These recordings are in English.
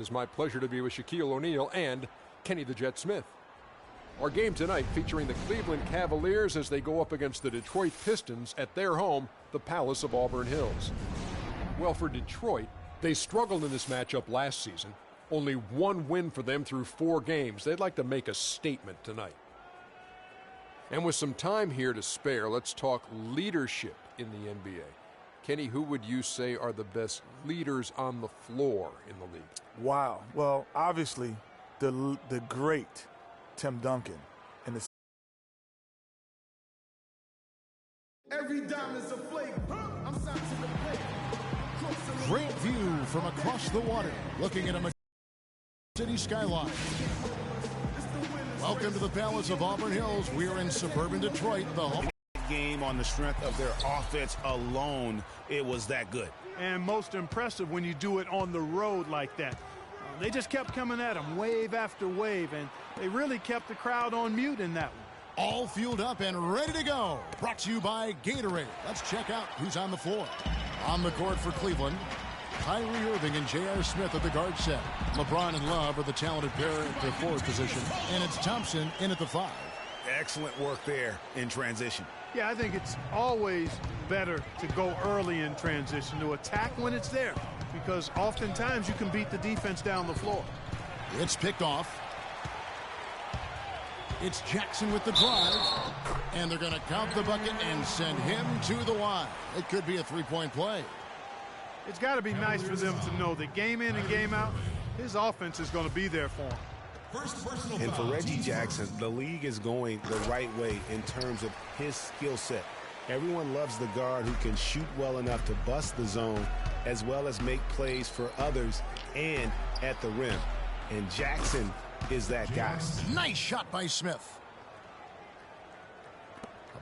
It's my pleasure to be with Shaquille O'Neal and Kenny the Jet Smith. Our game tonight featuring the Cleveland Cavaliers as they go up against the Detroit Pistons at their home, the Palace of Auburn Hills. Well, for Detroit, they struggled in this matchup last season. Only one win for them through 4 games. They'd like to make a statement tonight. And with some time here to spare, let's talk leadership in the NBA. Kenny, who would you say are the best leaders on the floor in the league? Wow. Well, obviously, the great Tim Duncan. And the every dime is a flake. I'm signed to the plate. Great view from across the water, looking at a city skyline. Welcome to the Palace of Auburn Hills. We're in suburban Detroit, the home game on the strength of their offense alone. It was that good. And most impressive when you do it on the road like that. They just kept coming at them wave after wave, and they really kept the crowd on mute in that one. All fueled up and ready to go. Brought to you by Gatorade. Let's check out who's on the floor. On the court for Cleveland, Kyrie Irving and J.R. Smith at the guard set. LeBron and Love are the talented pair at the forward position, and it's Thompson in at the 5. Excellent work there in transition. Yeah, I think it's always better to go early in transition, to attack when it's there, because oftentimes you can beat the defense down the floor. It's picked off. It's Jackson with the drive, and they're going to count the bucket and send him to the line. It could be a 3-point play. It's got to be nice for them to know that game in and game out, his offense is going to be there for him. And for Reggie Jackson, the league is going the right way in terms of his skill set. Everyone loves the guard who can shoot well enough to bust the zone as well as make plays for others and at the rim. And Jackson is that guy. Nice shot by Smith.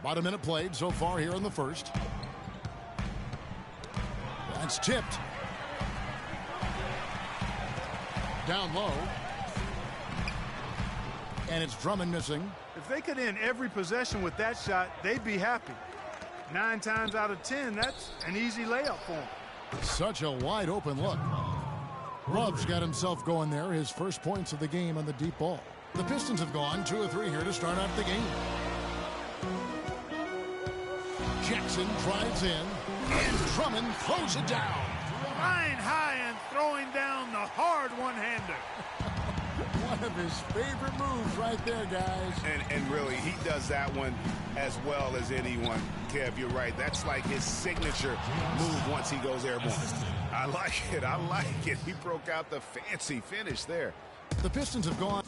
About a minute played so far here in the first. That's tipped. Down low. And it's Drummond missing. If they could end every possession with that shot, they'd be happy. 9 times out of 10, that's an easy layup for them. Such a wide open look. Love's got himself going there, his first points of the game on the deep ball. The Pistons have gone 2 or 3 here to start out the game. Jackson drives in, and Drummond throws it down. Flying high and throwing down the hard one-hander. One of his favorite moves right there, guys. And really, he does that one as well as anyone. Kev, you're right. That's like his signature move once he goes airborne. I like it. I like it. He broke out the fancy finish there. The Pistons have gone.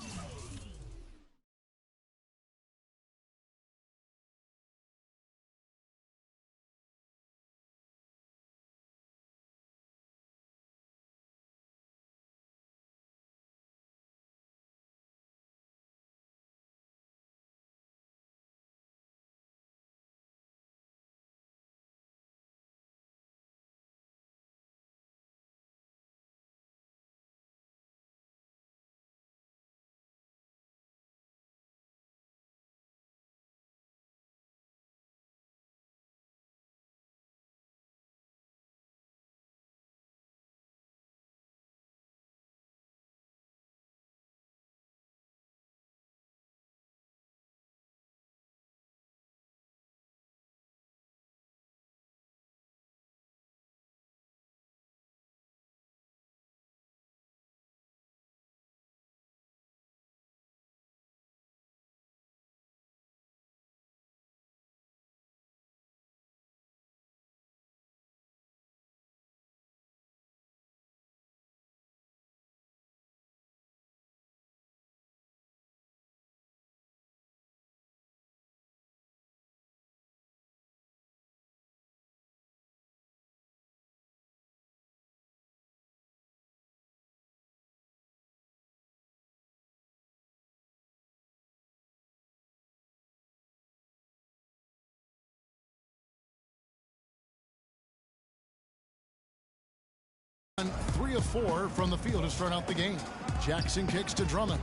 Three of 4 from the field to start out the game. Jackson kicks to Drummond.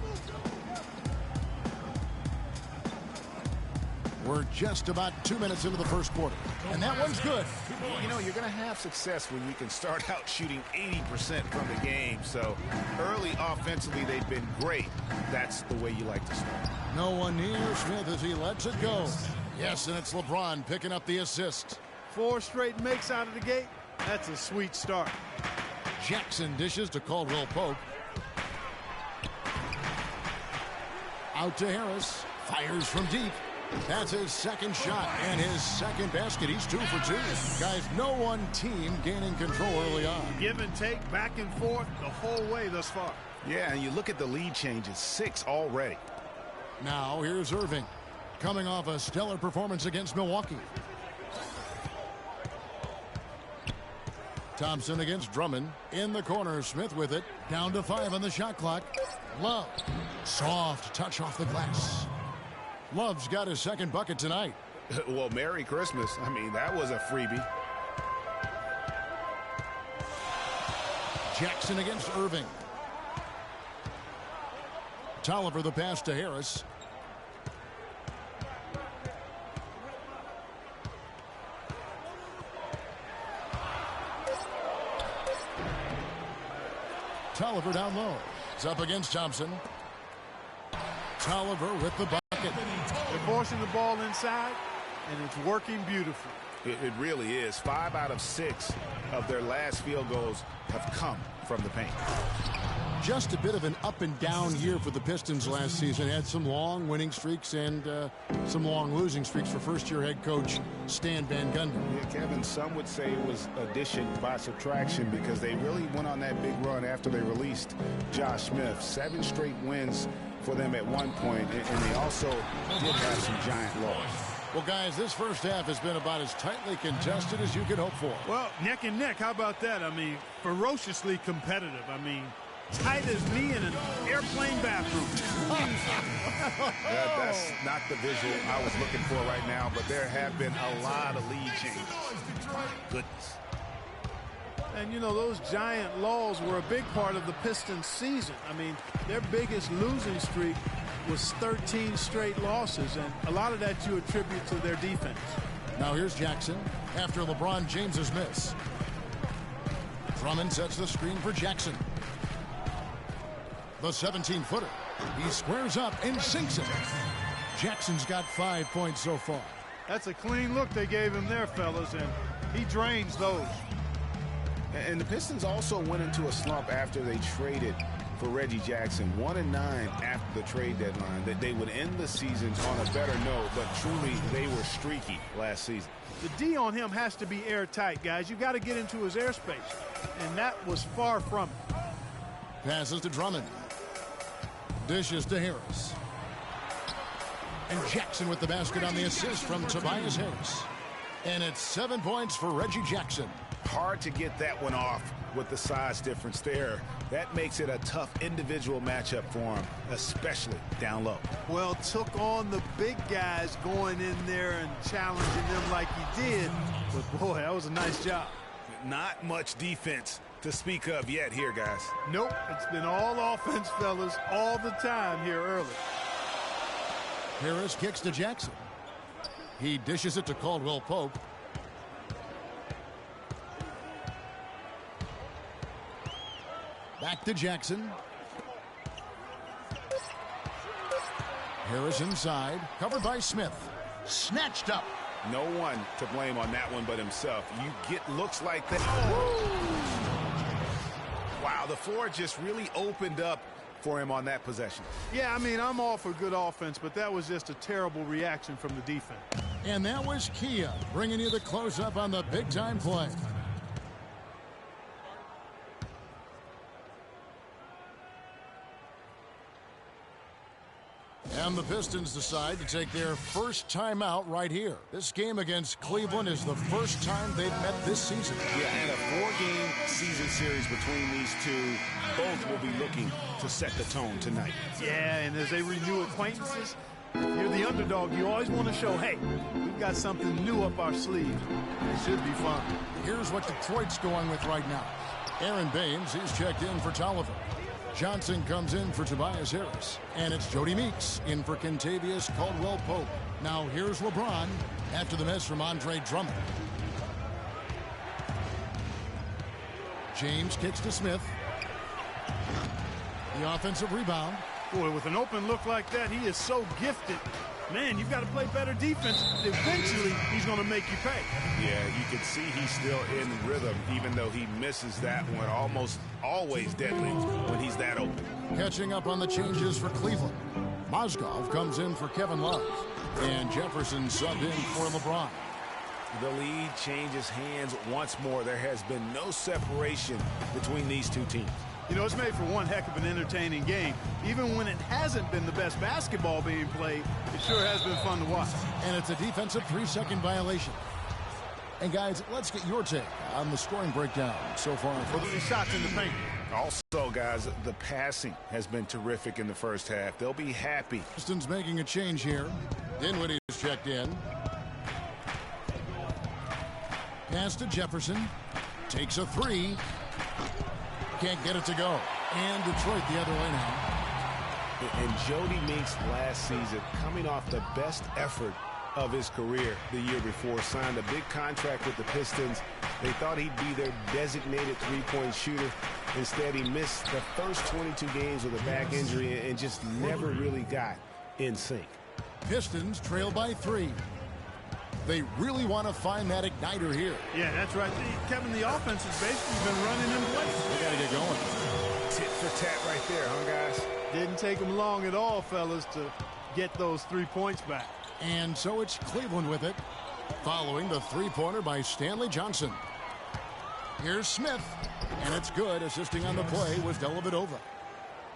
We're just about 2 minutes into the first quarter, and that one's good. You know, you're going to have success when you can start out shooting 80% from the game. So early offensively, they've been great. That's the way you like to start. No one near Smith as he lets it go. Yes, and it's LeBron picking up the assist. 4 straight makes out of the gate. That's a sweet start. Jackson dishes to Caldwell Pope. Out to Harris. Fires from deep. That's his second shot and his second basket. He's 2 for 2. Guys, no one team gaining control early on. Give and take, back and forth, the whole way thus far. Yeah, and you look at the lead changes, 6 already. Now here's Irving, coming off a stellar performance against Milwaukee. Thompson against Drummond. In the corner, Smith with it. Down to 5 on the shot clock. Love. Soft touch off the glass. Love's got his second bucket tonight. Well, Merry Christmas. I mean, that was a freebie. Jackson against Irving. Tolliver the pass to Harris. Tolliver down low. It's up against Thompson. Tolliver with the bucket. They're forcing the ball inside, and it's working beautifully. It really is. 5 out of 6 of their last field goals have come from the paint. Just a bit of an up and down year for the Pistons last season. Had some long winning streaks and some long losing streaks for first-year head coach Stan Van Gundy. Yeah, Kevin, some would say it was addition by subtraction because they really went on that big run after they released Josh Smith. 7 straight wins for them at one point, and they also did have some giant losses. Well, guys, this first half has been about as tightly contested as you could hope for. Well, neck and neck, how about that? I mean, ferociously competitive. I mean, tight as me in an airplane bathroom. That's not the visual I was looking for right now, but there have been a lot of lead changes. Goodness. And, you know, those giant lulls were a big part of the Pistons' season. I mean, their biggest losing streak was 13 straight losses, and a lot of that you attribute to their defense. Now here's Jackson after LeBron James's miss. Drummond sets the screen for Jackson. The 17-footer. He squares up and sinks it. Jackson's got 5 points so far. That's a clean look they gave him there, fellas, and he drains those. And the Pistons also went into a slump after they traded for Reggie Jackson. 1-9 after the trade deadline. That they would end the season on a better note, but truly they were streaky last season. The D on him has to be airtight, guys. You've got to get into his airspace, and that was far from it. Passes to Drummond. Dishes to Harris. And Jackson with the basket on the assist from Tobias Harris. And it's 7 points for Reggie Jackson. Hard to get that one off with the size difference there. That makes it a tough individual matchup for him, especially down low. Well, took on the big guys going in there and challenging them like he did. But, boy, that was a nice job. Not much defense to speak of yet here, guys. Nope, it's been all offense, fellas, all the time here early. Harris kicks to Jackson. He dishes it to Caldwell Pope. Back to Jackson. Harris inside, covered by Smith. Snatched up. No one to blame on that one but himself. You get looks like that. Wow, the floor just really opened up for him on that possession. Yeah, I mean, I'm all for good offense, but that was just a terrible reaction from the defense. And that was Kia bringing you the close-up on the big-time play. And the Pistons decide to take their first time out right here. This game against Cleveland is the first time they've met this season. Yeah, and a 4-game season series between these two. Both will be looking to set the tone tonight. Yeah, and as they renew acquaintances, if you're the underdog, you always want to show, hey, we've got something new up our sleeve. It should be fun. Here's what Detroit's going with right now. Aaron Baines, he's checked in for Tolliver. Johnson comes in for Tobias Harris. And it's Jody Meeks in for Kentavious Caldwell-Pope. Now here's LeBron after the miss from Andre Drummond. James kicks to Smith. The offensive rebound. Boy, with an open look like that, he is so gifted. Man, you've got to play better defense. Eventually, he's going to make you pay. Yeah, you can see he's still in rhythm, even though he misses that one. Almost always deadly when he's that open. Catching up on the changes for Cleveland. Mozgov comes in for Kevin Love. And Jefferson subbed in for LeBron. The lead changes hands once more. There has been no separation between these two teams. You know, it's made for one heck of an entertaining game. Even when it hasn't been the best basketball being played, it sure has been fun to watch. And it's a defensive 3-second violation. And guys, let's get your take on the scoring breakdown so far for The shots in the paint. Also, guys, the passing has been terrific in the first half. They'll be happy. Pistons making a change here. Dinwiddie is checked in. Pass to Jefferson. Takes a three. Can't get it to go. And Detroit the other way now. And Jody Meeks last season, coming off the best effort of his career the year before, signed a big contract with the Pistons. They thought he'd be their designated three-point shooter. Instead, he missed the first 22 games with a back injury and just never really got in sync. Pistons trail by 3. They really want to find that igniter here. Yeah, that's right. Kevin, the offense has basically been running in place. They got to get going. Tit for tat right there, huh, guys? Didn't take them long at all, fellas, to get those 3 points back. And so it's Cleveland with it, following the three-pointer by Stanley Johnson. Here's Smith, and it's good. Assisting on the play was Dellavedova.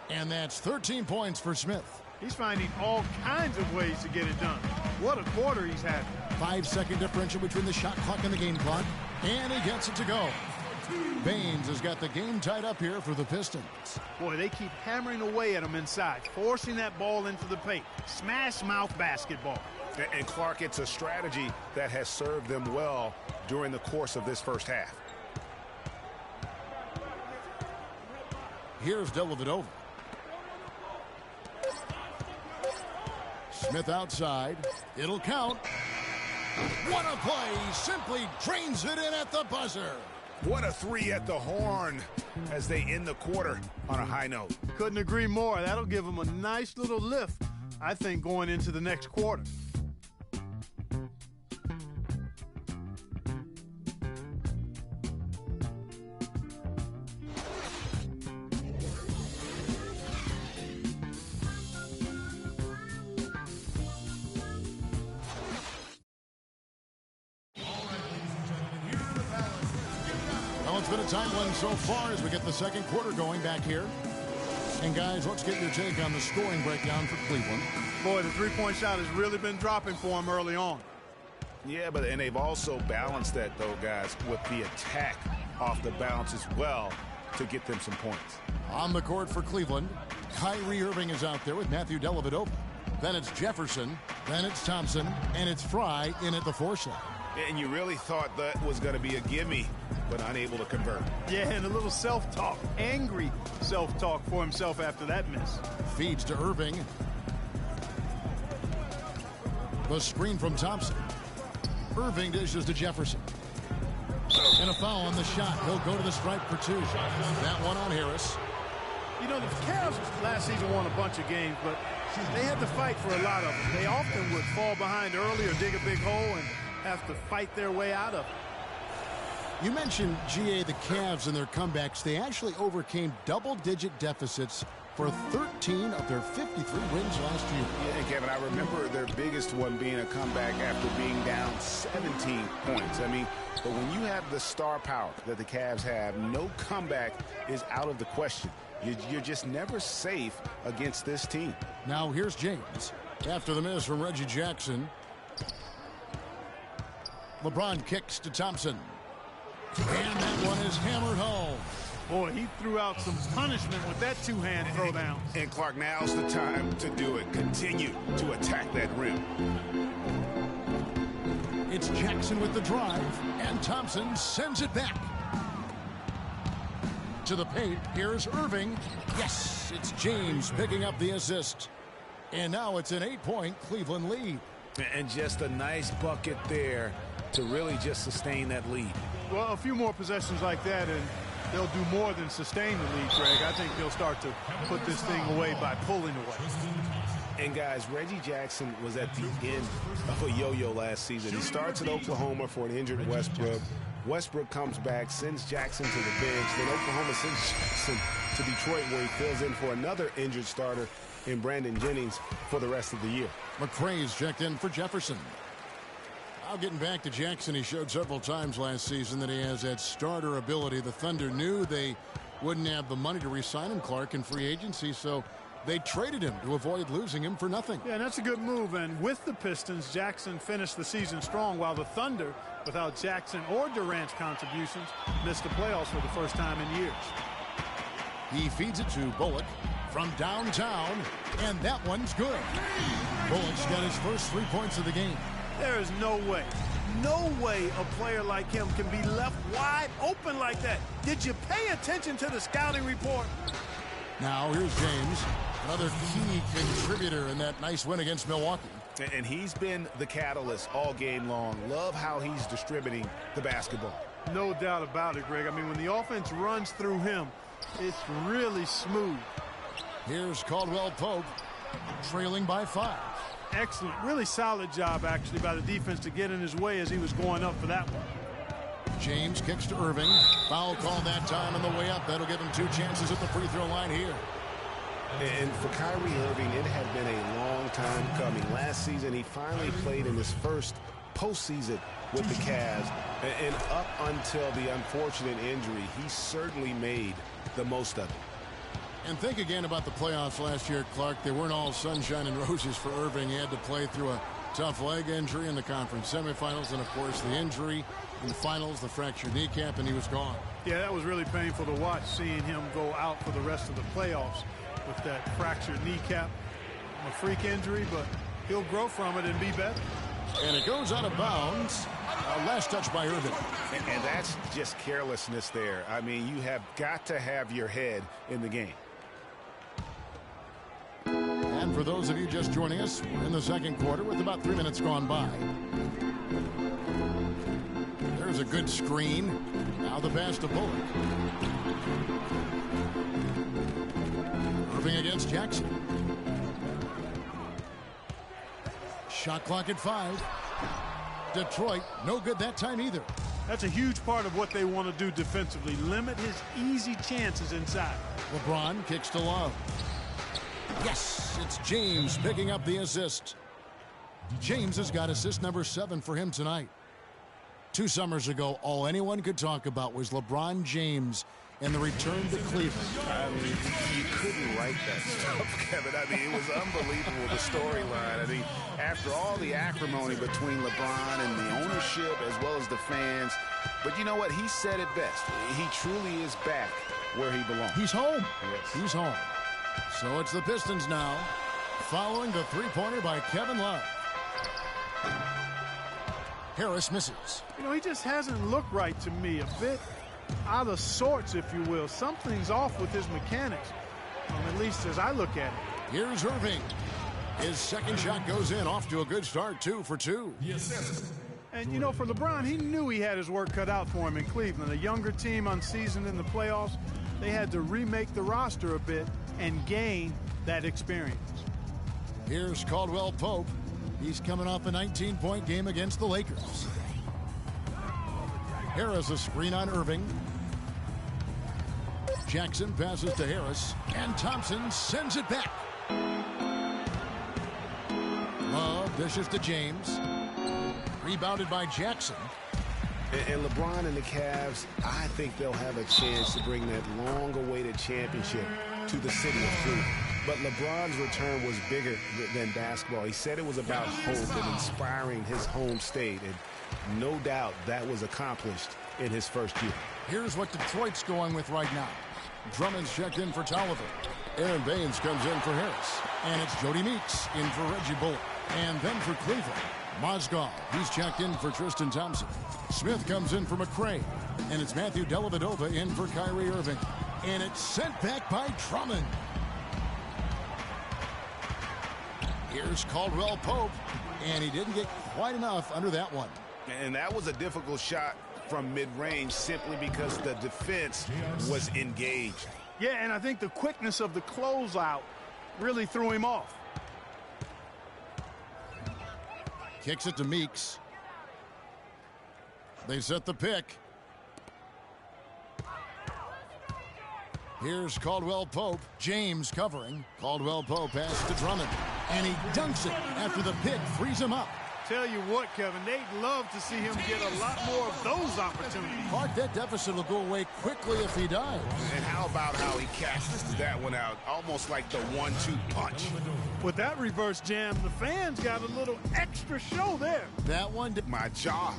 And that's 13 points for Smith. He's finding all kinds of ways to get it done. What a quarter he's had. 5-second differential between the shot clock and the game clock. And he gets it to go. Baines has got the game tied up here for the Pistons. Boy, they keep hammering away at him inside, forcing that ball into the paint. Smash mouth basketball. And Clark, it's a strategy that has served them well during the course of this first half. Here's Dellavedova. Smith outside. It'll count. What a play. Simply drains it in at the buzzer. What a three at the horn as they end the quarter on a high note. Couldn't agree more. That'll give them a nice little lift, I think, going into the next quarter. It's been a tight one so far as we get the second quarter going back here. And guys, let's get your take on the scoring breakdown for Cleveland. Boy, the three-point shot has really been dropping for them early on. Yeah, and they've also balanced that, though, guys, with the attack off the bounce as well to get them some points. On the court for Cleveland, Kyrie Irving is out there with Matthew Dellavedova. Then it's Jefferson, then it's Thompson, and it's Fry in at the 4 slot. And you really thought that was going to be a gimme, but unable to convert. Yeah, and a little self-talk, angry self-talk for himself after that miss. Feeds to Irving. The screen from Thompson. Irving dishes to Jefferson. And a foul on the shot. He'll go to the stripe for 2. That one on Harris. You know, the Cavs last season won a bunch of games, but they had to fight for a lot of them. They often would fall behind early or dig a big hole and have to fight their way out of it. You mentioned, GA, the Cavs and their comebacks. They actually overcame double-digit deficits for 13 of their 53 wins last year. Yeah, and Kevin, I remember their biggest one being a comeback after being down 17 points. I mean, but when you have the star power that the Cavs have, no comeback is out of the question. You're just never safe against this team. Now here's James. After the miss from Reggie Jackson. LeBron kicks to Thompson. And that one is hammered home. Boy, he threw out some punishment with that two-hand throwdown. And Clark, now's the time to do it. Continue to attack that rim. It's Jackson with the drive, and Thompson sends it back. into the paint. Here's Irving. Yes, it's James picking up the assist. And now it's an 8-point Cleveland lead. And just a nice bucket there to really just sustain that lead. Well, a few more possessions like that, and they'll do more than sustain the lead, Greg. I think they'll start to put this thing away by pulling away. And, guys, Reggie Jackson was at the end of a yo-yo last season. He starts at Oklahoma for an injured Westbrook. Westbrook comes back, sends Jackson to the bench. Then Oklahoma sends Jackson to Detroit, where he fills in for another injured starter in Brandon Jennings for the rest of the year. McRae's checked in for Jefferson. Now getting back to Jackson, he showed several times last season that he has that starter ability. The Thunder knew they wouldn't have the money to re-sign him, Clark, in free agency, so they traded him to avoid losing him for nothing. Yeah, and that's a good move. And with the Pistons, Jackson finished the season strong, while the Thunder, without Jackson or Durant's contributions, missed the playoffs for the first time in years. He feeds it to Bullock from downtown, and that one's good. Bullock's got his first 3 points of the game. There is no way a player like him can be left wide open like that. Did you pay attention to the scouting report? Now here's James, another key contributor in that nice win against Milwaukee. And he's been the catalyst all game long. Love how he's distributing the basketball. No doubt about it, Greg. I mean, when the offense runs through him, it's really smooth. Here's Caldwell Pope, trailing by 5. Excellent. Really solid job, actually, by the defense to get in his way as he was going up for that one. James kicks to Irving. Foul called that time on the way up. That'll give him 2 chances at the free throw line here. And for Kyrie Irving, it had been a long time coming. Last season, he finally played in his first postseason with the Cavs. And up until the unfortunate injury, he certainly made the most of it. And think again about the playoffs last year, Clark. They weren't all sunshine and roses for Irving. He had to play through a tough leg injury in the conference semifinals, and, of course, the injury in the finals, the fractured kneecap, and he was gone. Yeah, that was really painful to watch, seeing him go out for the rest of the playoffs with that fractured kneecap. A freak injury, but he'll grow from it and be better. And it goes out of bounds. Last touch by Irving. And that's just carelessness there. I mean, you have got to have your head in the game. And for those of you just joining us, we're in the second quarter with about 3 minutes gone by. There's a good screen. Now the pass to Bullock. Irving against Jackson. Shot clock at 5. Detroit, no good that time either. That's a huge part of what they want to do defensively. Limit his easy chances inside. LeBron kicks to Love. Yes, it's James picking up the assist. James has got assist number 7 for him tonight. 2 summers ago, all anyone could talk about was LeBron James and the return to Cleveland. I mean, you couldn't write that stuff, Kevin. I mean, it was unbelievable, the storyline. I mean, after all the acrimony between LeBron and the ownership as well as the fans, but you know what? He said it best. He truly is back where he belongs. He's home. Yes. He's home. So it's the Pistons now, following the three-pointer by Kevin Love. Harris misses. You know, he just hasn't looked right to me. A bit out of sorts, if you will. Something's off with his mechanics, at least as I look at it. Here's Irving. His second shot goes in, off to a good start, 2 for 2. And, you know, for LeBron, he knew he had his work cut out for him in Cleveland. A younger team, unseasoned in the playoffs. They had to remake the roster a bit and gain that experience. Here's Caldwell Pope. He's coming off a 19-point game against the Lakers. Harris a screen on Irving. Jackson passes to Harris, and Thompson sends it back. Love dishes to James. Rebounded by Jackson. And LeBron and the Cavs, I think they'll have a chance to bring that long-awaited championship to the city of Cleveland. But LeBron's return was bigger than basketball. He said it was about hope and inspiring his home state. And no doubt that was accomplished in his first year. Here's what Detroit's going with right now. Drummond's checked in for Tolliver. Aaron Baines comes in for Harris. And it's Jody Meeks in for Reggie Bullock. And then for Cleveland, Mozgov. He's checked in for Tristan Thompson. Smith comes in for McRae. And it's Matthew Dellavedova in for Kyrie Irving. And it's sent back by Drummond. Here's Caldwell Pope, and he didn't get quite enough under that one. And that was a difficult shot from mid-range simply because the defense was engaged. Yeah, and I think the quickness of the closeout really threw him off. Kicks it to Meeks. They set the pick. Here's Caldwell Pope. James covering. Caldwell Pope passes to Drummond. And he dunks it after the pick frees him up. Tell you what, Kevin, they'd love to see him get a lot more of those opportunities. Clark, that deficit will go away quickly if he does. And how about how he cashes that one out, almost like the 1-2 punch. With that reverse jam, the fans got a little extra show there. That one did. My jaw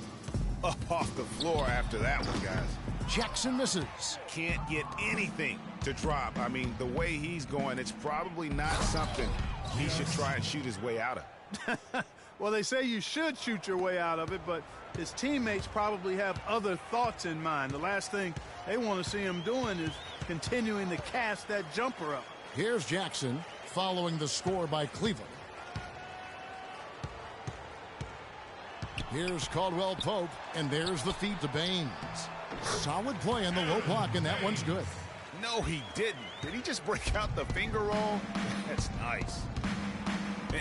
up off the floor after that one, guys. Jackson misses. Can't get anything to drop. I mean, the way he's going, it's probably not something he should try and shoot his way out of. Well, they say you should shoot your way out of it, but his teammates probably have other thoughts in mind. The last thing they want to see him doing is continuing to cast that jumper up. Here's Jackson following the score by Cleveland. Here's Caldwell Pope, and there's the feed to Baines. Solid play in the low block, and that one's good. No, he didn't. Did he just break out the finger roll? That's nice.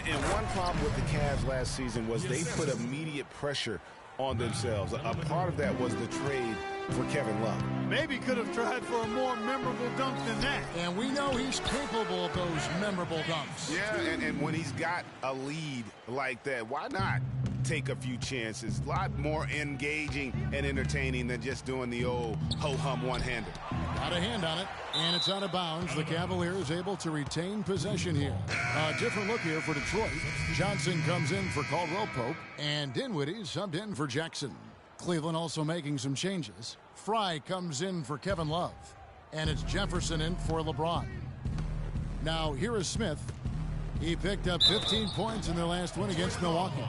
And one problem with the Cavs last season was they put immediate pressure on themselves. A part of that was the trade for Kevin Love. Maybe could have tried for a more memorable dunk than that. And we know he's capable of those memorable dunks. Yeah, and when he's got a lead like that, why not take a few chances? A lot more engaging and entertaining than just doing the old ho-hum one-hander. Got a hand on it, and it's out of bounds. The Cavaliers able to retain possession here. A different look here for Detroit. Johnson comes in for Caldwell Pope, and Dinwiddie subbed in for Jackson. Cleveland also making some changes. Fry comes in for Kevin Love, and it's Jefferson in for LeBron. Now here is Smith. He picked up 15 points in their last win against Milwaukee.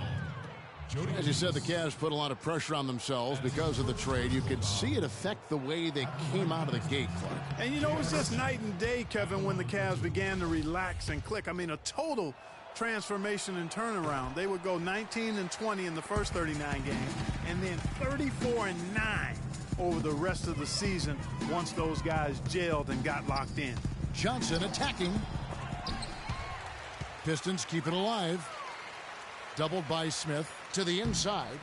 As you said, the Cavs put a lot of pressure on themselves because of the trade. You could see it affect the way they came out of the gate, Clark. And you know, it was just night and day, Kevin, when the Cavs began to relax and click. I mean, a total transformation and turnaround. They would go 19-20 in the first 39 games, and then 34-9 over the rest of the season once those guys gelled and got locked in. Johnson attacking. Pistons keep it alive. Doubled by Smith to the inside.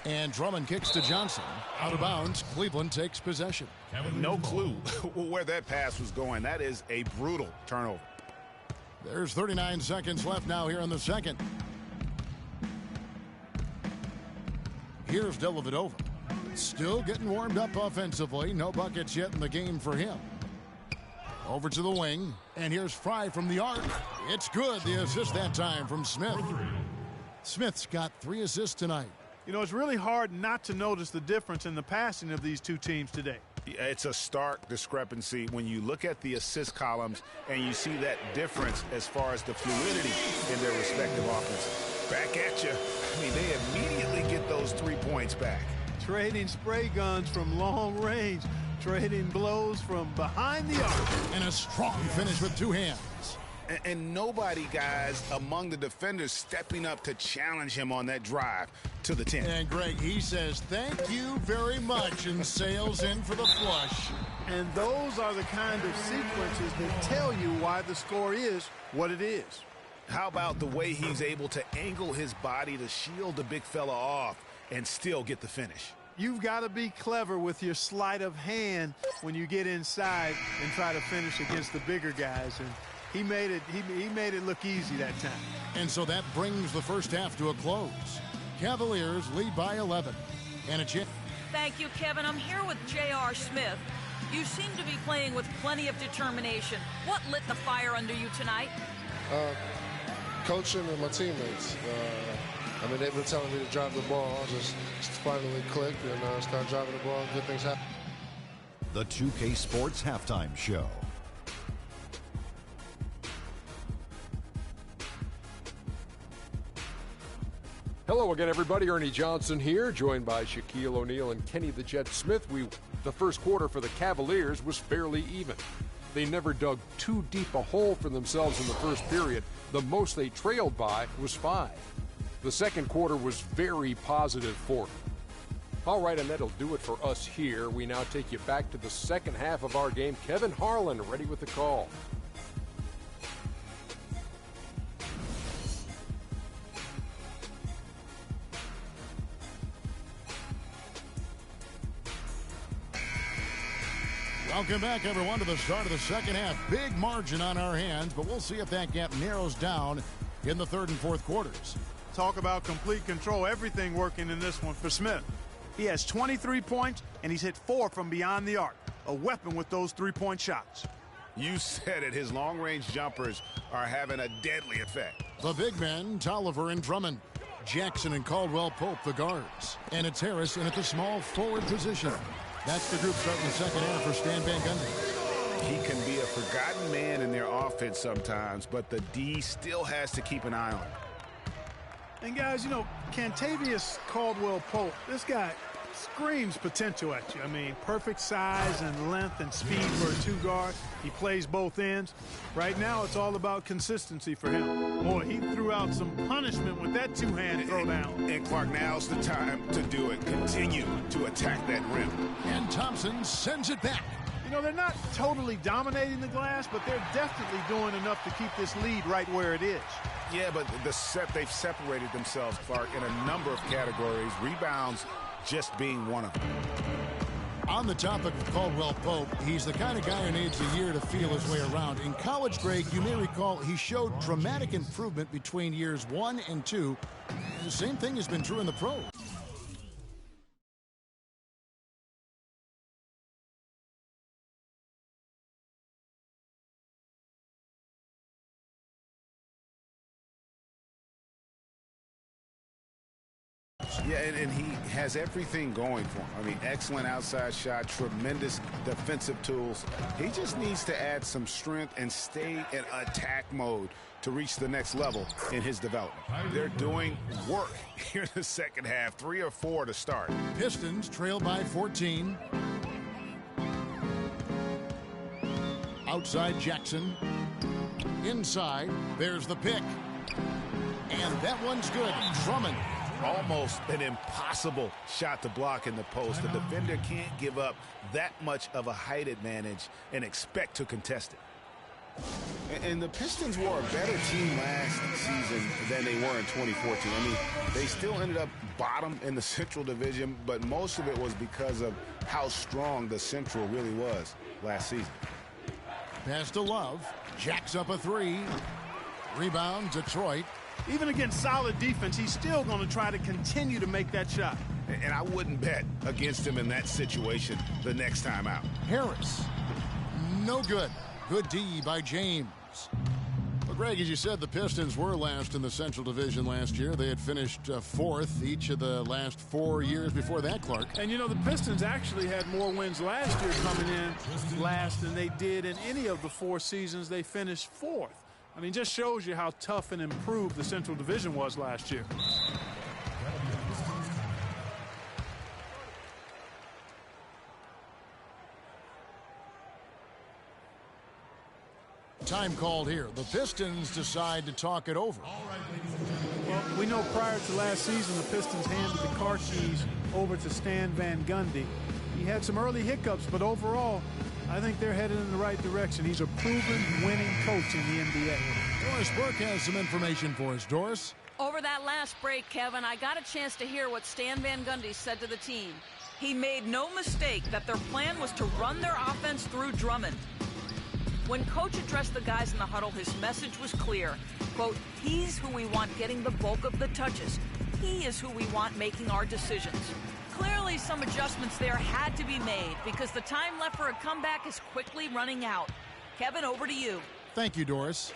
And Drummond kicks to Johnson. Out of bounds, Cleveland takes possession. No clue where that pass was going. That is a brutal turnover. There's 39 seconds left now here in the second. Here's Dellavedova. Still getting warmed up offensively. No buckets yet in the game for him. Over to the wing. And here's Fry from the arc. It's good. The assist that time from Smith. Smith's got 3 assists tonight. You know, it's really hard not to notice the difference in the passing of these two teams today. It's a stark discrepancy when you look at the assist columns and you see that difference as far as the fluidity in their respective offenses. Back at you. I mean, they immediately get those 3 points back. Trading spray guns from long range. Trading blows from behind the arc. And a strong finish with 2 hands. And nobody, guys, among the defenders stepping up to challenge him on that drive to the 10. And Greg, he says, thank you very much, and sails in for the flush. And those are the kind of sequences that tell you why the score is what it is. How about the way he's able to angle his body to shield the big fella off and still get the finish? You've got to be clever with your sleight of hand when you get inside and try to finish against the bigger guys. And he made it look easy that time. And so that brings the first half to a close. Cavaliers lead by 11. And a chip. Thank you, Kevin. I'm here with J.R. Smith. You seem to be playing with plenty of determination. What lit the fire under you tonight? Coaching and my teammates. I mean, they've been telling me to drive the ball. I just finally clicked and started driving the ball. Good things happen. The 2K Sports Halftime Show. Hello again, everybody. Ernie Johnson here, joined by Shaquille O'Neal and Kenny the Jet Smith. We The first quarter for the Cavaliers was fairly even. They never dug too deep a hole for themselves in the first period. The most they trailed by was 5. The second quarter was very positive for them. All right, and that'll do it for us here. We now take you back to the second half of our game. Kevin Harlan ready with the call. Welcome back, everyone, to the start of the second half. Big margin on our hands, but we'll see if that gap narrows down in the third and fourth quarters. Talk about complete control. Everything working in this one for Smith. He has 23 points, and he's hit 4 from beyond the arc. A weapon with those three-point shots. You said it. His long-range jumpers are having a deadly effect. The big men, Tolliver and Drummond. Jackson and Caldwell-Pope, the guards. And it's Harris in at the small forward position. That's the group starting the second half for Stan Van Gundy. He can be a forgotten man in their offense sometimes, but the D still has to keep an eye on him. And guys, you know, Cantavius Caldwell-Pope, this guy screams potential at you. I mean, perfect size and length and speed for a two guard. He plays both ends. Right now, it's all about consistency for him. Boy, he threw out some punishment with that two-hand throwdown. And Clark, now's the time to do it. Continue to attack that rim. And Thompson sends it back. You know, they're not totally dominating the glass, but they're definitely doing enough to keep this lead right where it is. Yeah, but they've separated themselves, Clark, in a number of categories. Rebounds just being one of them. On the topic of Caldwell-Pope, he's the kind of guy who needs a year to feel his way around. In college, Greg, you may recall he showed dramatic improvement between years 1 and 2. The same thing has been true in the pros. Yeah, and he has everything going for him. I mean, excellent outside shot, tremendous defensive tools. He just needs to add some strength and stay in attack mode to reach the next level in his development. They're doing work here in the second half, 3 or 4 to start. Pistons trail by 14. Outside Jackson. Inside, there's the pick. And that one's good. Drummond. Almost an impossible shot to block in the post. The defender can't give up that much of a height advantage and expect to contest it. And the Pistons were a better team last season than they were in 2014. I mean, they still ended up bottom in the Central Division, but most of it was because of how strong the Central really was last season. Pass to Love. Jacks up a 3. Rebound, Detroit. Even against solid defense, he's still going to try to continue to make that shot. And I wouldn't bet against him in that situation the next time out. Harris. No good. Good D by James. Well, Greg, as you said, the Pistons were last in the Central Division last year. They had finished 4th each of the last 4 years before that, Clark. And, you know, the Pistons actually had more wins last year coming in last than they did in any of the 4 seasons they finished 4th. I mean, just shows you how tough and improved the Central Division was last year. Time called here. The Pistons decide to talk it over. Well, we know prior to last season, the Pistons handed the car keys over to Stan Van Gundy. He had some early hiccups, but overall, I think they're headed in the right direction. He's a proven winning coach in the NBA. Doris Burke has some information for us. Doris? Over that last break, Kevin, I got a chance to hear what Stan Van Gundy said to the team. He made no mistake that their plan was to run their offense through Drummond. When Coach addressed the guys in the huddle, his message was clear. Quote, he's who we want getting the bulk of the touches. He is who we want making our decisions. Clearly, some adjustments there had to be made because the time left for a comeback is quickly running out. Kevin, over to you. Thank you, Doris.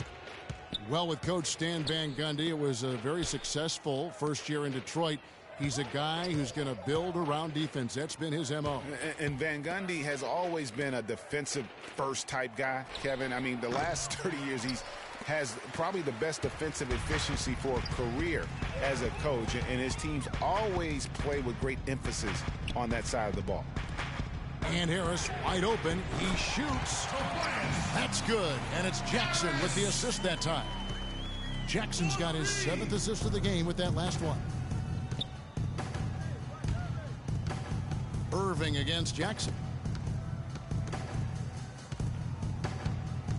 Well, with Coach Stan Van Gundy, it was a very successful first year in Detroit. He's a guy who's going to build around defense. That's been his M.O. And Van Gundy has always been a defensive first type guy, Kevin. I mean, the last 30 years, he's has probably the best defensive efficiency for a career as a coach, and his teams always play with great emphasis on that side of the ball. And Harris wide open. He shoots. That's good. And it's Jackson with the assist that time. Jackson's got his 7th assist of the game with that last one. Irving against Jackson.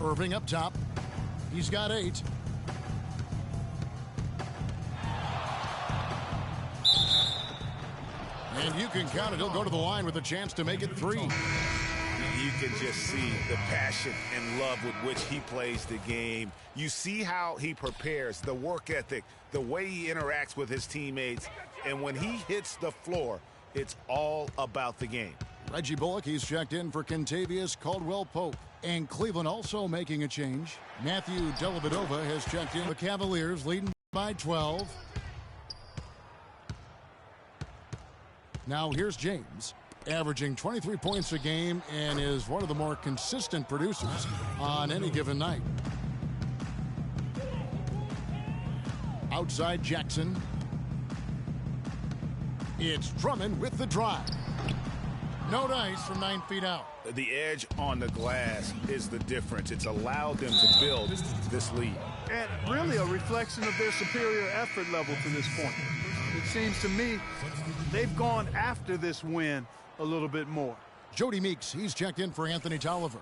Irving up top. He's got 8. And you can count it. He'll go to the line with a chance to make it 3. You can just see the passion and love with which he plays the game. You see how he prepares, the work ethic, the way he interacts with his teammates. And when he hits the floor, it's all about the game. Reggie Bullock, he's checked in for Kentavious Caldwell-Pope. And Cleveland also making a change. Matthew Dellavedova has checked in. The Cavaliers leading by 12. Now here's James, averaging 23 points a game and is one of the more consistent producers on any given night. Outside Jackson. It's Drummond with the drive. No dice from 9 feet out. The edge on the glass is the difference. It's allowed them to build this lead. And really a reflection of their superior effort level to this point. It seems to me they've gone after this win a little bit more. Jody Meeks, he's checked in for Anthony Tolliver.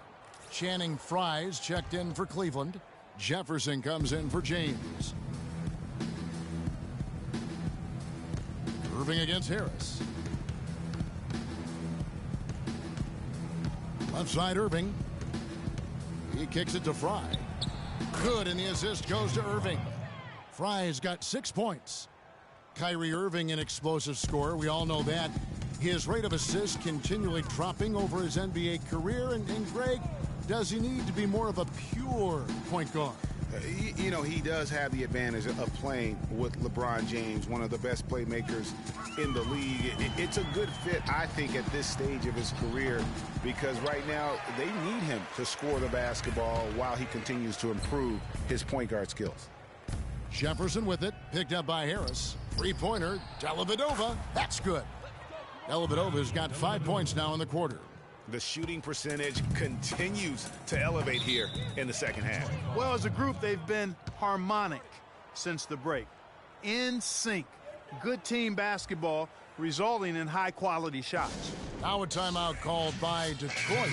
Channing Frye's checked in for Cleveland. Jefferson comes in for James. Irving against Harris. Left side Irving. He kicks it to Frye. Good, and the assist goes to Irving. Frye's got 6 points. Kyrie Irving, an explosive scorer. We all know that. His rate of assists continually dropping over his NBA career. And Greg, does he need to be more of a pure point guard? You know, he does have the advantage of playing with LeBron James, one of the best playmakers in the league. It's a good fit, I think, at this stage of his career, because right now they need him to score the basketball while he continues to improve his point guard skills. Jefferson with it, picked up by Harris. Three-pointer, Dellavedova. That's good. Dellavedova's got 5 points now in the quarter. The shooting percentage continues to elevate here in the second half. Well, as a group, they've been harmonic since the break. In sync. Good team basketball resulting in high-quality shots. Now a timeout called by Detroit.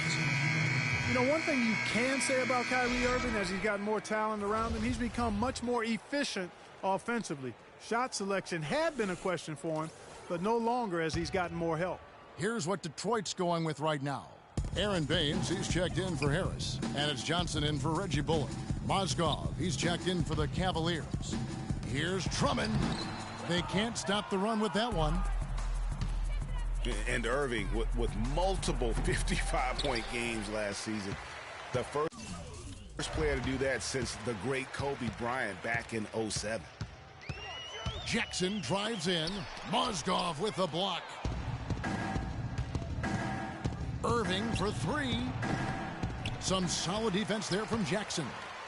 You know, one thing you can say about Kyrie Irving, as he's got more talent around him, he's become much more efficient offensively. Shot selection had been a question for him, but no longer as he's gotten more help. Here's what Detroit's going with right now. Aaron Baines, he's checked in for Harris. And it's Johnson in for Reggie Bullock. Mozgov, he's checked in for the Cavaliers. Here's Drummond. They can't stop the run with that one. And Irving with multiple 55-point games last season. The first player to do that since the great Kobe Bryant back in '07. Jackson drives in. Mozgov with the block. Irving for 3. Some solid defense there from Jackson.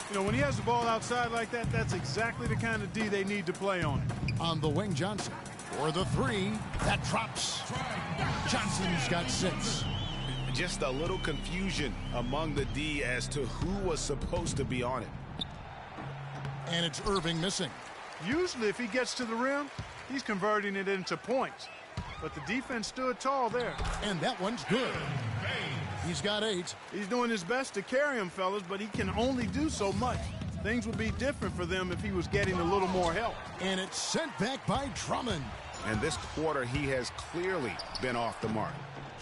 You know, when he has the ball outside like that, that's exactly the kind of D they need to play on it. On the wing, Johnson for the 3. That drops. Johnson's got 6. Just a little confusion among the D as to who was supposed to be on it. And it's Irving missing. Usually if he gets to the rim, he's converting it into points. But the defense stood tall there. And that one's good. He's got 8. He's doing his best to carry him, fellas, but he can only do so much. Things would be different for them if he was getting a little more help. And it's sent back by Drummond. And this quarter, he has clearly been off the mark.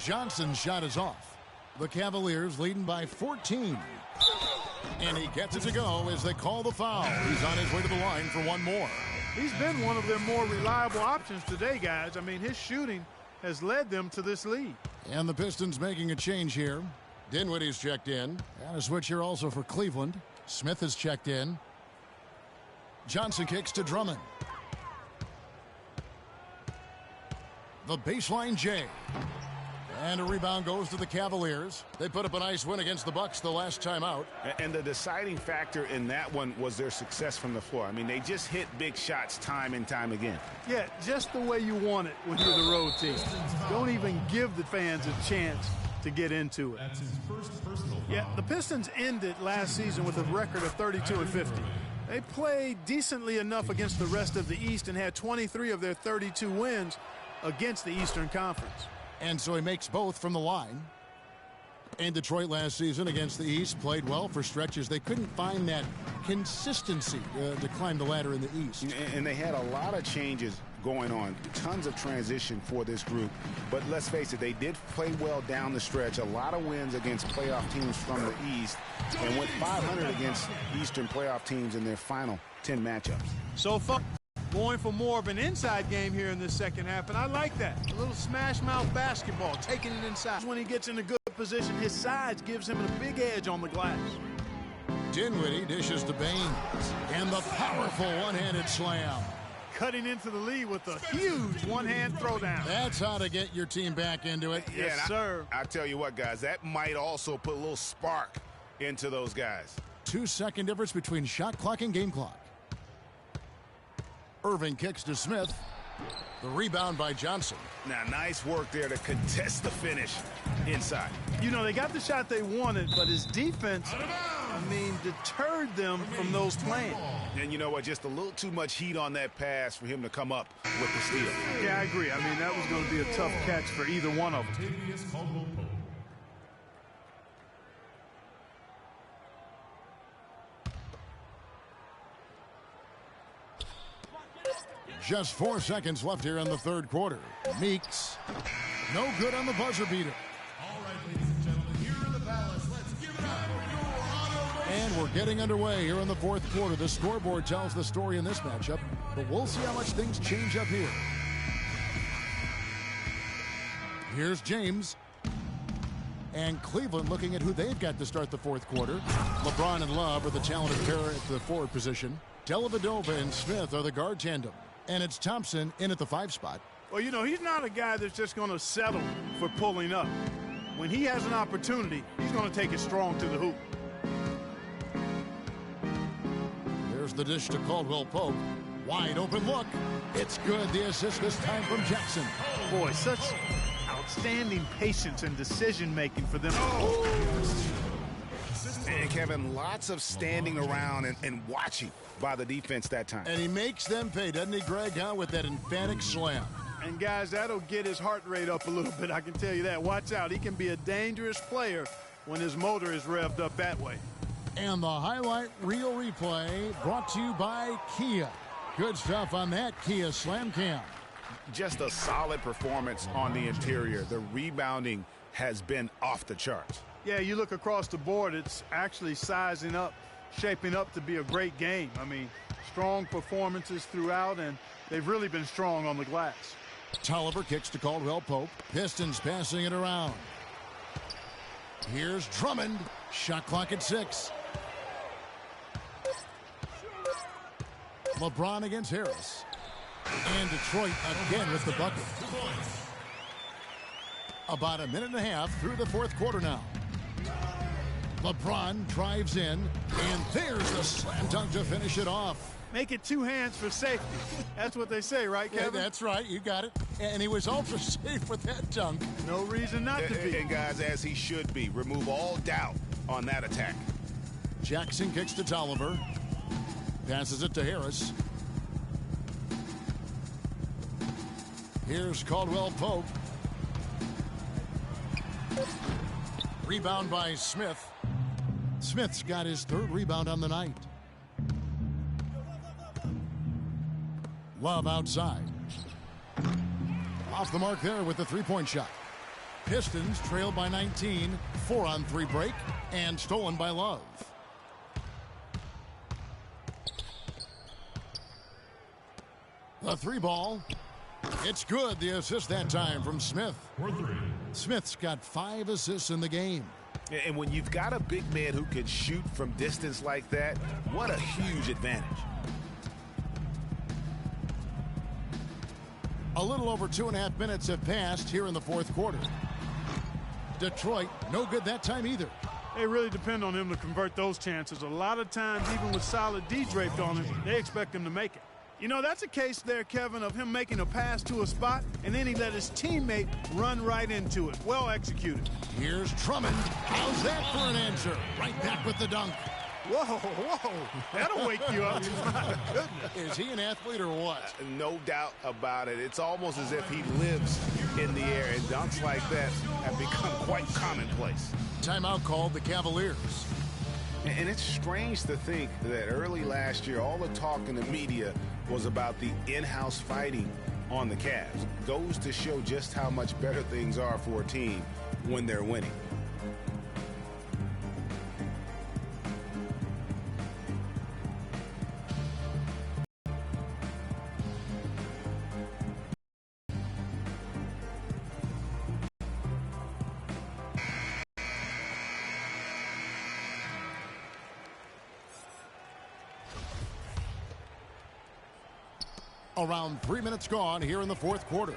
Johnson's shot is off. The Cavaliers leading by 14. And he gets it to go as they call the foul. He's on his way to the line for one more. He's been one of their more reliable options today, guys. I mean, his shooting has led them to this lead. And the Pistons making a change here. Dinwiddie's checked in. And a switch here also for Cleveland. Smith has checked in. Johnson kicks to Drummond. The baseline J. And a rebound goes to the Cavaliers. They put up a nice win against the Bucks the last time out. And the deciding factor in that one was their success from the floor. I mean, they just hit big shots time and time again. Yeah, just the way you want it when you're the road team. Don't even give the fans a chance to get into it. That's his first personal foul. Yeah, the Pistons ended last season with a record of 32-50. They played decently enough against the rest of the East and had 23 of their 32 wins against the Eastern Conference. And so he makes both from the line. And Detroit last season against the East played well for stretches. They couldn't find that consistency to climb the ladder in the East. And they had a lot of changes going on, tons of transition for this group. But let's face it, they did play well down the stretch. A lot of wins against playoff teams from the East, and went 500 against Eastern playoff teams in their final 10 matchups. So far, going for more of an inside game here in this second half, and I like that. A little smash mouth basketball, taking it inside. When he gets in a good position, his size gives him a big edge on the glass. Dinwiddie dishes to Baines, and the powerful one-handed slam. Cutting into the lead with a huge one-hand throwdown. That's how to get your team back into it. Yes, sir. I tell you what, guys, that might also put a little spark into those guys. 2-second difference between shot clock and game clock. Irving kicks to Smith. The rebound by Johnson. Now, nice work there to contest the finish inside. You know, they got the shot they wanted, but his defense, deterred them from those plans. And you know what? Just a little too much heat on that pass for him to come up with the steal. Yeah, I agree. That was going to be a tough catch for either one of them. Just 4 seconds left here in the third quarter. Meeks, no good on the buzzer beater. All right, ladies and gentlemen, here in the Palace, let's give it up for your honor. And we're getting underway here in the fourth quarter. The scoreboard tells the story in this matchup, but we'll see how much things change up here. Here's James. And Cleveland looking at who they've got to start the fourth quarter. LeBron and Love are the talented pair at the forward position. Dellavedova and Smith are the guard tandem. And it's Thompson in at the 5 spot. Well, you know, he's not a guy that's just going to settle for pulling up. When he has an opportunity, he's going to take it strong to the hoop. There's the dish to Caldwell Pope. Wide open look. It's good. The assist this time from Jackson. Boy, such outstanding patience and decision-making for them. And Kevin, lots of standing around and watching by the defense that time. And he makes them pay, doesn't he, Greg, with that emphatic slam. And, guys, that'll get his heart rate up a little bit, I can tell you that. Watch out. He can be a dangerous player when his motor is revved up that way. And the highlight reel replay brought to you by Kia. Good stuff on that Kia Slam Cam. Just a solid performance on the interior. The rebounding has been off the charts. Yeah, you look across the board, it's actually sizing up, shaping up to be a great game. Strong performances throughout, and they've really been strong on the glass. Tolliver kicks to Caldwell Pope. Pistons passing it around. Here's Drummond. Shot clock at 6. LeBron against Harris. And Detroit again with the bucket. About a minute and a half through the fourth quarter now. LeBron drives in, and there's the slam dunk to finish it off. Make it 2 hands for safety. That's what they say, right, Kevin? Yeah, that's right. You got it. And he was ultra safe with that dunk. No reason not to be. And, guys, as he should be, remove all doubt on that attack. Jackson kicks to Tolliver. Passes it to Harris. Here's Caldwell Pope. Rebound by Smith. Smith's got his 3rd rebound on the night. Love outside. Off the mark there with the 3-point shot. Pistons trail by 19. 4-on-3 break and stolen by Love. The 3 ball. It's good. The assist that time from Smith. Smith's got 5 assists in the game. And when you've got a big man who can shoot from distance like that, what a huge advantage. A little over 2.5 minutes have passed here in the fourth quarter. Detroit, no good that time either. They really depend on him to convert those chances. A lot of times, even with solid D draped on him, they expect him to make it. You know, that's a case there, Kevin, of him making a pass to a spot, and then he let his teammate run right into it. Well executed. Here's Drummond. How's that for an answer? Right back with the dunk. Whoa. That'll wake you up. My goodness. Is he an athlete or what? No doubt about it. It's almost as if he lives in the air, and dunks like that have become quite commonplace. Timeout called the Cavaliers. And it's strange to think that early last year, all the talk in the media was about the in-house fighting on the Cavs. Goes to show just how much better things are for a team when they're winning. Around 3 minutes gone here in the fourth quarter.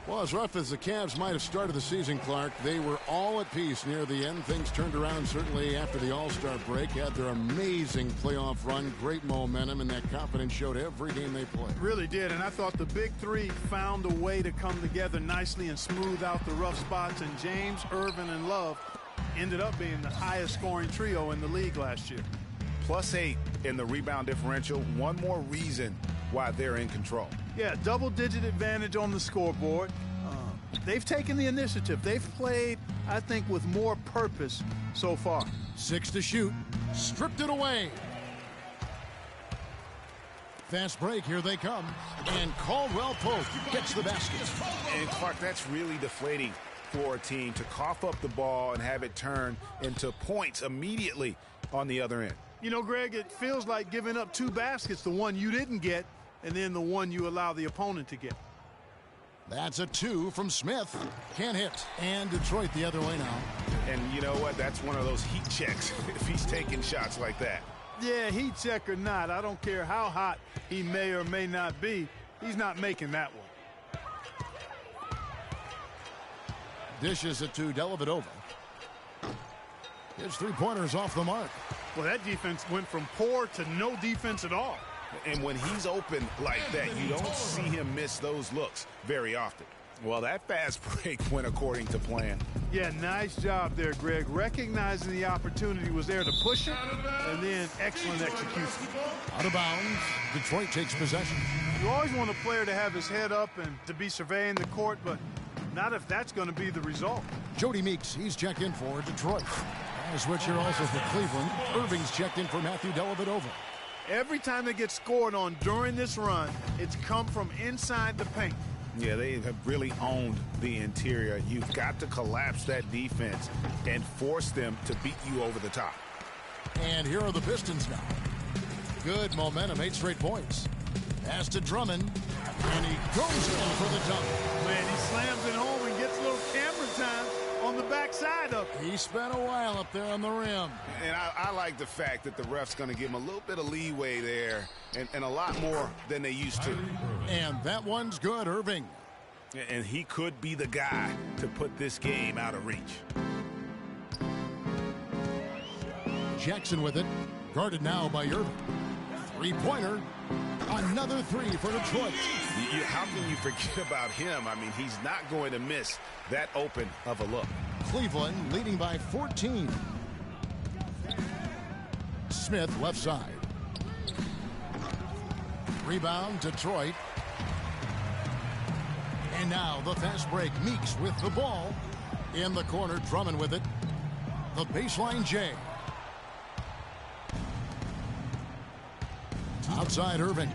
Well, as rough as the Cavs might have started the season, Clark, they were all at peace near the end. Things turned around certainly after the All-Star break. Had their amazing playoff run, great momentum, and that confidence showed every game they played. Really did, and I thought the big three found a way to come together nicely and smooth out the rough spots, and James, Irvin, and Love ended up being the highest scoring trio in the league last year. +8 in the rebound differential. One more reason why they're in control. Yeah, double-digit advantage on the scoreboard. They've taken the initiative. They've played, I think, with more purpose so far. 6 to shoot. Stripped it away. Fast break. Here they come. And Caldwell Pope gets the basket. And, Clark, that's really deflating for a team to cough up the ball and have it turn into points immediately on the other end. You know, Greg, it feels like giving up 2 baskets, the one you didn't get, and then the one you allow the opponent to get. That's a 2 from Smith. Can't hit. And Detroit the other way now. And you know what? That's one of those heat checks if he's taking shots like that. Yeah, heat check or not, I don't care how hot he may or may not be, he's not making that one. Dishes it to Dellavedova. His three-pointers off the mark. Well, that defense went from poor to no defense at all. And when he's open like that, you don't see him miss those looks very often. Well, that fast break went according to plan. Yeah, nice job there, Greg. Recognizing the opportunity was there to push it, and then excellent execution. Out of bounds, Detroit takes possession. You always want a player to have his head up and to be surveying the court, but not if that's going to be the result. Jody Meeks, he's checked in for Detroit. A switch here also for Cleveland. Irving's checked in for Matthew Dellavedova. Every time they get scored on during this run, it's come from inside the paint. Yeah, they have really owned the interior. You've got to collapse that defense and force them to beat you over the top. And here are the Pistons now. Good momentum, 8 straight points. Pass to Drummond, and he goes in for the dunk. Man, he slams it home and gets a little camera time on the backside of it. He spent a while up there on the rim. And I like the fact that the ref's going to give him a little bit of leeway there and a lot more than they used to. And that one's good, Irving. And he could be the guy to put this game out of reach. Jackson with it. Guarded now by Irving. Three-pointer. Another 3 for Detroit. How can you forget about him? I mean, he's not going to miss that open of a look. Cleveland leading by 14. Smith left side. Rebound, Detroit. And now the fast break. Meeks with the ball. In the corner, Drummond with it. The baseline J. Outside Irving.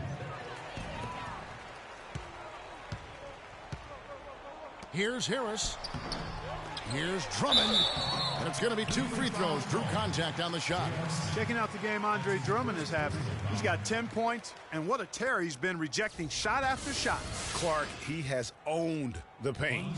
Here's Harris. Here's Drummond. And it's going to be 2 free throws. Drew contact on the shot. Checking out the game Andre Drummond is having. He's got 10 points, and what a tear he's been rejecting shot after shot. Clark, he has owned the paint.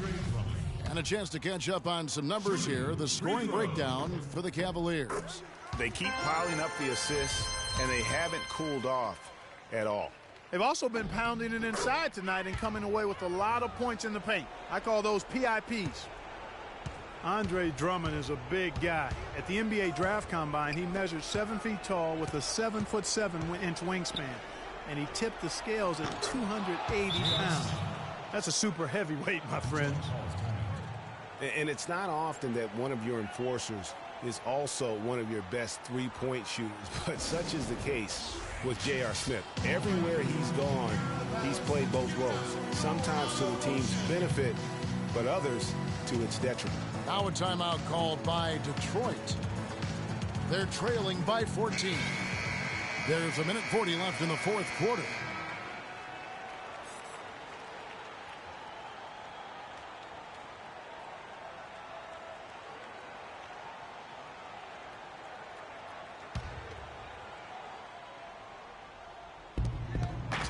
And a chance to catch up on some numbers here. The scoring breakdown for the Cavaliers. They keep piling up the assists, and they haven't cooled off at all. They've also been pounding it inside tonight and coming away with a lot of points in the paint. I call those PIPs. Andre Drummond is a big guy. At the NBA Draft Combine, he measured 7 feet tall with a 7'7" wingspan. and he tipped the scales at 280 pounds. That's a super heavyweight, my friend. And it's not often that one of your enforcers is also one of your best three-point shooters, but such is the case with J.R. Smith. Everywhere he's gone, he's played both roles, sometimes to the team's benefit, but others to its detriment. Now a timeout called by Detroit. They're trailing by 14. There's 1:40 left in the fourth quarter.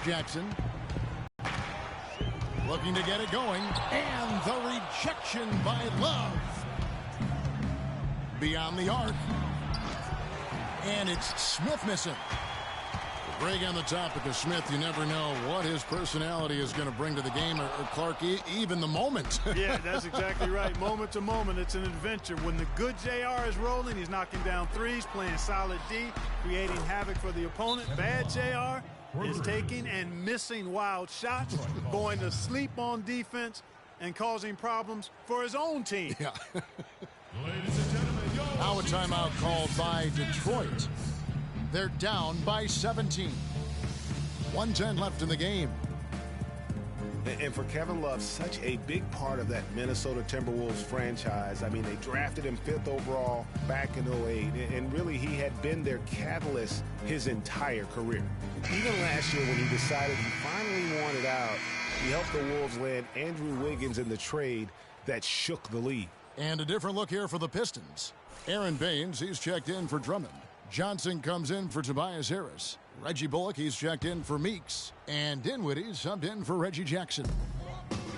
Jackson looking to get it going, and the rejection by Love beyond the arc, and it's Smith missing. Greg, on the topic of Smith, you never know what his personality is going to bring to the game, or Clark, even the moment. Yeah, that's exactly right. Moment to moment, it's an adventure. When the good JR is rolling, he's knocking down threes, playing solid D, creating havoc for the opponent. Bad JR is taking and missing wild shots, going to sleep on defense, and causing problems for his own team. Yeah. Ladies and gentlemen, now a timeout called by Detroit. They're down by 17. 1:10 left in the game. And for Kevin Love, such a big part of that Minnesota Timberwolves franchise. I mean, they drafted him 5th overall back in 2008, and really he had been their catalyst his entire career. Even last year when he decided he finally wanted out, he helped the Wolves land Andrew Wiggins in the trade that shook the league. And a different look here for the Pistons. Aaron Baines, he's checked in for Drummond. Johnson comes in for Tobias Harris. Reggie Bullock, he's checked in for Meeks. And Dinwiddie subbed in for Reggie Jackson.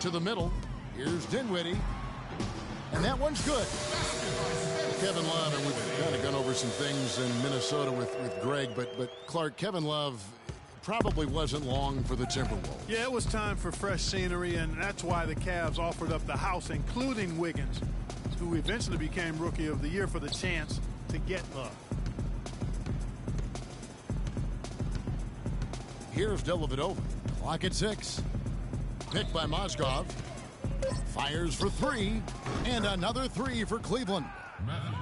To the middle, here's Dinwiddie. And that one's good. Kevin Love, and we've kind of gone over some things in Minnesota with Greg, but Clark, Kevin Love probably wasn't long for the Timberwolves. Yeah, it was time for fresh scenery, and that's why the Cavs offered up the house, including Wiggins, who eventually became Rookie of the Year, for the chance to get Love. Here's Dellavedova. Clock at 6. Picked by Mozgov. Fires for 3. And another 3 for Cleveland.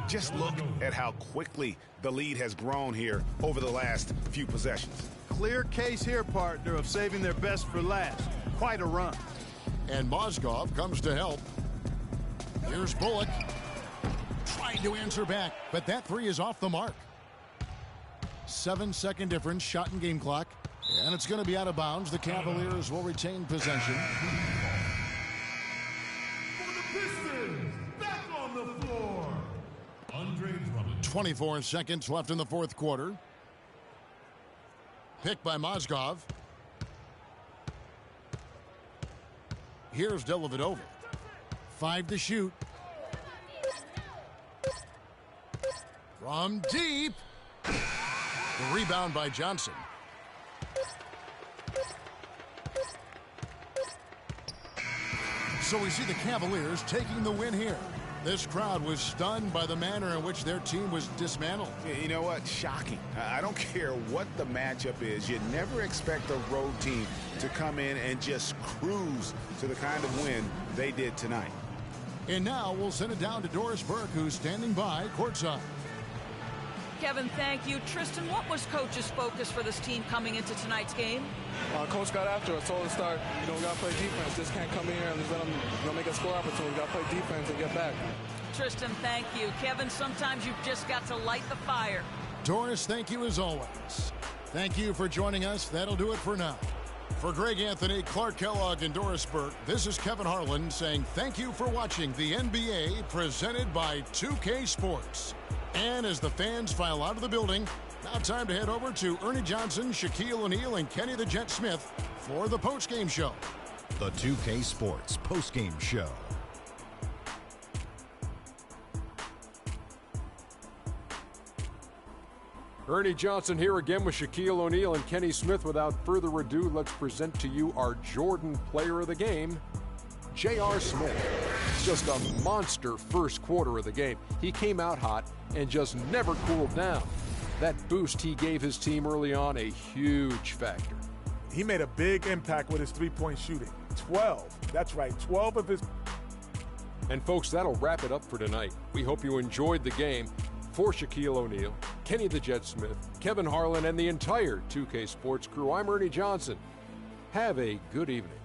Just look at how quickly the lead has grown here over the last few possessions. Clear case here, partner, of saving their best for last. Quite a run. And Mozgov comes to help. Here's Bullock. Trying to answer back, but that 3 is off the mark. 7-second difference, shot and game clock. And it's going to be out of bounds. The Cavaliers will retain possession. for the Pistons, back on the floor, Andre Drummond. 24 seconds left in the fourth quarter. Picked by Mozgov. Here's Dellavedova. 5 to shoot. From deep. The rebound by Johnson. So we see the Cavaliers taking the win here. This crowd was stunned by the manner in which their team was dismantled. You know what? Shocking. I don't care what the matchup is. You never expect a road team to come in and just cruise to the kind of win they did tonight. And now we'll send it down to Doris Burke, who's standing by courtside. Kevin, thank you. Tristan, what was Coach's focus for this team coming into tonight's game? Coach got after us, told us to start, we got to play defense. Just can't come in here and just let them make a score opportunity. We got to play defense and get back. Tristan, thank you. Kevin, sometimes you've just got to light the fire. Doris, thank you as always. Thank you for joining us. That'll do it for now. For Greg Anthony, Clark Kellogg, and Doris Burke, this is Kevin Harlan saying thank you for watching the NBA presented by 2K Sports. And as the fans file out of the building, now time to head over to Ernie Johnson, Shaquille O'Neal, and Kenny the Jet Smith for the postgame show. The 2K Sports postgame show. Ernie Johnson here again with Shaquille O'Neal and Kenny Smith. Without further ado, let's present to you our Jordan Player of the Game, J.R. Smith. Just a monster first quarter of the game. He came out hot and just never cooled down. That boost he gave his team early on, a huge factor. he made a big impact with his three-point shooting. 12. That's right, 12 of his. And folks, that'll wrap it up for tonight. We hope you enjoyed the game. For Shaquille O'Neal, Kenny the Jet Smith, Kevin Harlan, and the entire 2K Sports crew, I'm Ernie Johnson. Have a good evening.